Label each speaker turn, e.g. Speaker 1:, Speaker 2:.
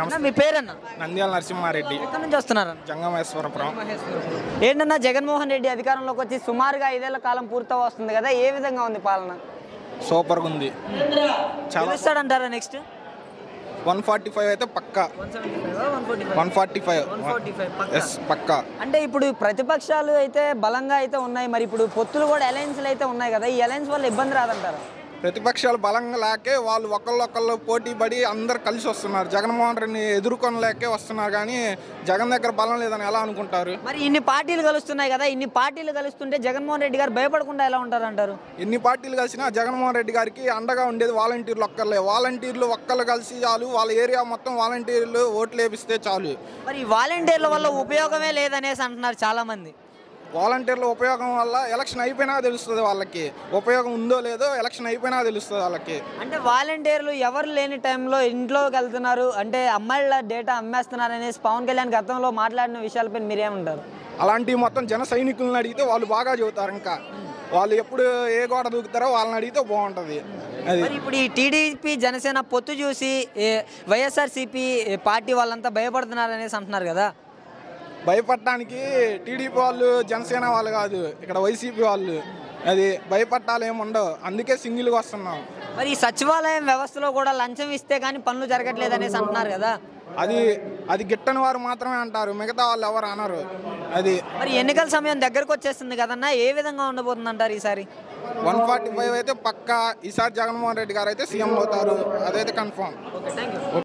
Speaker 1: అన్న మీ పేరన్న?
Speaker 2: నంద్యాల నరసింహారెడ్డి.
Speaker 1: ఎక్కడి నుంచి వస్తున్నారన్న?
Speaker 2: జంగమేశ్వరపురం.
Speaker 1: ఏంటన్నా జగన్మోహన్ రెడ్డి అధికారంలోకి వచ్చి సుమారుగా 5 ఏళ్ల కాలం పూర్తి వస్తుంది కదా, ఏ విధంగా ఉంది పాలన?
Speaker 2: సూపర్గా ఉంది.
Speaker 1: గెలుస్తాడంటారా నెక్స్ట్?
Speaker 2: 145 అయితే పక్కా. 145 ఎస్ పక్కా.
Speaker 1: అంటే ఇప్పుడు ప్రతిపక్షాలు అయితే బలంగా అయితే ఉన్నాయి, మరి ఇప్పుడు పొత్తులు కూడా అలయన్స్లు అయితే ఉన్నాయి కదా, ఈ అలయన్స్ వల్ల ఇబ్బంది రాదంటారా?
Speaker 2: ప్రతిపక్షాలు బలంగా లేకే వాళ్ళు ఒకళ్ళొకళ్ళు పోటీ పడి అందరు కలిసి వస్తున్నారు. జగన్మోహన్ రెడ్డిని ఎదుర్కొనలేకే వస్తున్నారు, కానీ జగన్ దగ్గర బలం లేదని ఎలా అనుకుంటారు?
Speaker 1: మరి ఇన్ని పార్టీలు కలుస్తున్నాయి కదా, ఇన్ని పార్టీలు కలుస్తుంటే జగన్మోహన్ రెడ్డి గారు భయపడకుండా ఎలా ఉంటారు అంటారు?
Speaker 2: ఎన్ని పార్టీలు కలిసినా జగన్మోహన్ రెడ్డి గారికి అండగా ఉండేది వాలంటీర్లు ఒక్కర్లే. వాలంటీర్లు ఒక్కళ్ళు కలిసి చాలు, వాళ్ళ ఏరియా మొత్తం వాలంటీర్లు ఓట్లు వేపిస్తే చాలు.
Speaker 1: మరి ఈ వాలంటీర్ల వల్ల ఉపయోగమే లేదనేసి అంటున్నారు చాలా మంది.
Speaker 2: వాలంటీర్ల ఉపయోగం వల్ల ఎలక్షన్ అయిపోయినా తెలుస్తుంది వాళ్ళకి, ఉపయోగం ఉందో లేదో ఎలక్షన్ అయిపోయినా తెలుస్తుంది వాళ్ళకి.
Speaker 1: అంటే వాలంటీర్లు ఎవరు లేని టైంలో ఇంట్లోకి వెళ్తున్నారు, అంటే అమ్మాయిల డేటా అమ్మేస్తున్నారు అనేసి పవన్ కళ్యాణ్ గతంలో మాట్లాడిన విషయాలపై మీరేమంటారు?
Speaker 2: అలాంటివి మొత్తం జన సైనికులను అడిగితే వాళ్ళు బాగా చెబుతారు. ఇంకా వాళ్ళు ఎప్పుడు ఏ గోడ దూకుతారో వాళ్ళని అడిగితే బాగుంటుంది. అది
Speaker 1: మరి ఇప్పుడు ఈ టీడీపీ జనసేన పొత్తు చూసి వైఎస్ఆర్సీపీ పార్టీ వాళ్ళంతా భయపడుతున్నారు అనేసి అంటున్నారు కదా.
Speaker 2: భయపడటానికి టీడీపీ వాళ్ళు జనసేన వాళ్ళు కాదు, ఇక్కడ వైసీపీ వాళ్ళు. అది భయపట్టాలు ఏమి ఉండవు, అందుకే సింగిల్గా వస్తున్నాం.
Speaker 1: మరి ఈ సచివాలయం వ్యవస్థలో కూడా లంచం ఇస్తే కానీ పనులు జరగట్లేదు అనేసి అంటున్నారు కదా.
Speaker 2: అది గిట్టని వారు మాత్రమే అంటారు, మిగతా వాళ్ళు ఎవరు అనరు. అది
Speaker 1: మరి ఎన్నికల సమయం దగ్గరకు వచ్చేస్తుంది కదన్నా, ఏ విధంగా ఉండబోతుంది అంటారు ఈసారి?
Speaker 2: 145 అయితే పక్కా. ఈసారి జగన్మోహన్ రెడ్డి గారు అయితే సీఎం అవుతారు, అదైతే కన్ఫర్మ్.